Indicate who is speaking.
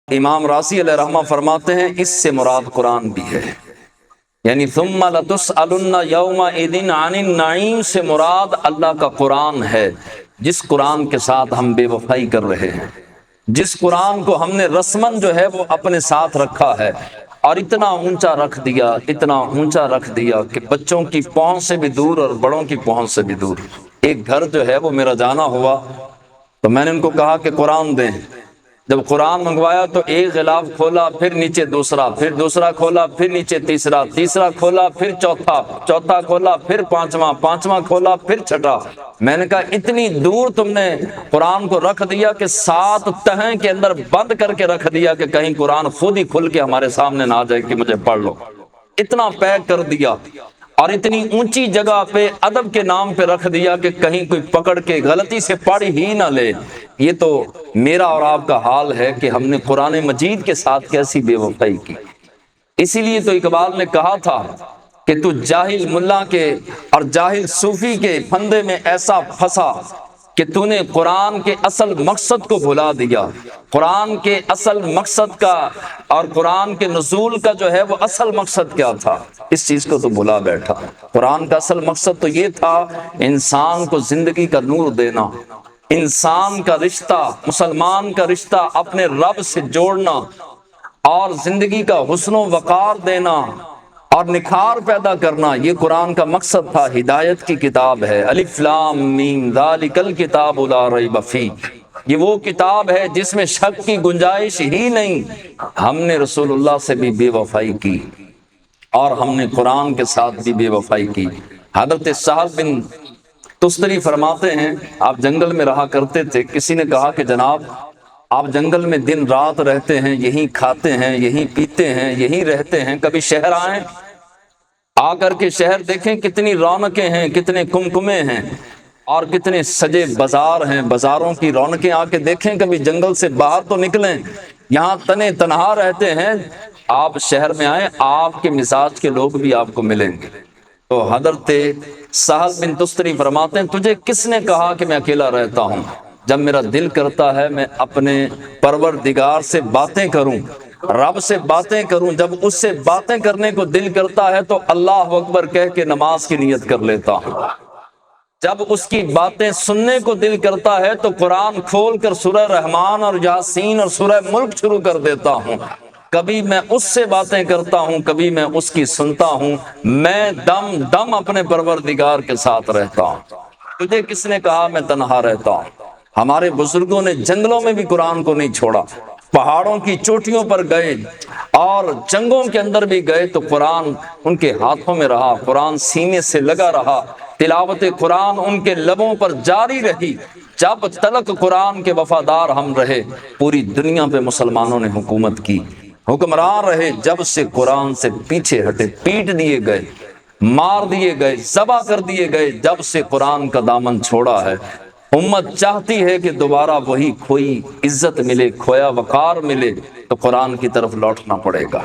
Speaker 1: امام راضی علیہ رحمہ فرماتے ہیں اس سے مراد قرآن بھی ہے، یعنی ثم لتسألن یومئذ عن النعیم سے مراد اللہ کا قرآن ہے، جس قرآن کے ساتھ ہم بے وفائی کر رہے ہیں، جس قرآن کو ہم نے رسمن جو ہے وہ اپنے ساتھ رکھا ہے، اور اتنا اونچا رکھ دیا، اتنا اونچا رکھ دیا کہ بچوں کی پہنچ سے بھی دور اور بڑوں کی پہنچ سے بھی دور۔ ایک گھر جو ہے وہ میرا جانا ہوا تو میں نے ان کو کہا کہ قرآن دیں۔ جب قرآن منگوایا تو ایک غلاف کھولا، پھر نیچے دوسرا، پھر دوسرا کھولا، پھر نیچے تیسرا، تیسرا کھولا، پھر چوتھا، چوتھا کھولا، پھر پانچواں، پانچواں کھولا، پھر چھٹا۔ میں نے کہا اتنی دور تم نے قرآن کو رکھ دیا کہ 7 تہیں کے اندر بند کر کے رکھ دیا کہ کہیں قرآن خود ہی کھل کے ہمارے سامنے نہ آ جائے کہ مجھے پڑھ لو۔ اتنا پیک کر دیا، اور اتنی اونچی جگہ پہ ادب کے نام پہ رکھ دیا کہ کہیں کوئی پکڑ کے غلطی سے پڑھ ہی نہ لے۔ یہ تو میرا اور آپ کا حال ہے کہ ہم نے قرآن مجید کے ساتھ کیسی بے وفائی کی۔ اسی لیے تو اقبال نے کہا تھا کہ تو جاہل ملا کے اور جاہل صوفی کے پھندے میں ایسا پھنسا کہ تو نے قرآن کے اصل مقصد کو بھلا دیا۔ قرآن کے اصل مقصد کا اور قرآن کے نزول کا جو ہے وہ اصل مقصد کیا تھا، اس چیز کو تو بھلا بیٹھا۔ قرآن کا اصل مقصد تو یہ تھا انسان کو زندگی کا نور دینا، انسان کا رشتہ، مسلمان کا رشتہ اپنے رب سے جوڑنا، اور زندگی کا حسن و وقار دینا اور نکھار پیدا کرنا۔ یہ قرآن کا مقصد تھا۔ ہدایت کی کتاب ہے، الف لام میم ذالک الکتاب لا ریب فیہ، یہ وہ کتاب ہے جس میں شک کی گنجائش ہی نہیں۔ ہم نے رسول اللہ سے بھی بے وفائی کی، اور ہم نے قرآن کے ساتھ بھی بے وفائی کی۔ حضرت سہل بن تستری فرماتے ہیں آپ جنگل میں رہا کرتے تھے۔ کسی نے کہا کہ جناب آپ جنگل میں دن رات رہتے ہیں، یہیں کھاتے ہیں، یہیں پیتے ہیں، یہیں رہتے ہیں، کبھی شہر آئیں، آ کر کے شہر دیکھیں کتنی رونقیں ہیں، کتنے کمکمے ہیں، اور کتنے سجے بازار ہیں، بازاروں کی رونقیں آ کے دیکھیں، کبھی جنگل سے باہر تو نکلیں، یہاں تنے تنہا رہتے ہیں، آپ شہر میں آئیں، آپ کے مزاج کے لوگ بھی آپ کو ملیں گے۔ تو حضرت سہل بن تستری فرماتے ہیں تجھے کس نے کہا کہ میں اکیلا رہتا ہوں؟ جب میرا دل کرتا ہے میں اپنے پروردگار سے باتیں کروں، رب سے باتیں کروں، جب اس سے باتیں کرنے کو دل کرتا ہے تو اللہ اکبر کہہ کے نماز کی نیت کر لیتا ہوں۔ جب اس کی باتیں سننے کو دل کرتا ہے تو قرآن کھول کر سورہ رحمان اور یاسین اور سورہ ملک شروع کر دیتا ہوں۔ کبھی میں اس سے باتیں کرتا ہوں، کبھی میں اس کی سنتا ہوں، میں دم دم اپنے پروردگار کے ساتھ رہتا ہوں۔ تجھے کس نے کہا میں تنہا رہتا ہوں؟ ہمارے بزرگوں نے جنگلوں میں بھی قرآن کو نہیں چھوڑا، پہاڑوں کی چوٹیوں پر گئے اور جنگوں کے اندر بھی گئے تو قرآن ان کے ہاتھوں میں رہا، قرآن سینے سے لگا رہا، تلاوت قرآن ان کے لبوں پر جاری رہی۔ جب تلک قرآن کے وفادار ہم رہے، پوری دنیا پہ مسلمانوں نے حکومت کی، حکمران رہے۔ جب سے قرآن سے پیچھے ہٹے، پیٹ دیے گئے، مار دیے گئے، ذبح کر دیے گئے۔ جب سے قرآن کا دامن چھوڑا ہے، امت چاہتی ہے کہ دوبارہ وہی کھوئی عزت ملے، کھویا وقار ملے، تو قرآن کی طرف لوٹنا پڑے گا۔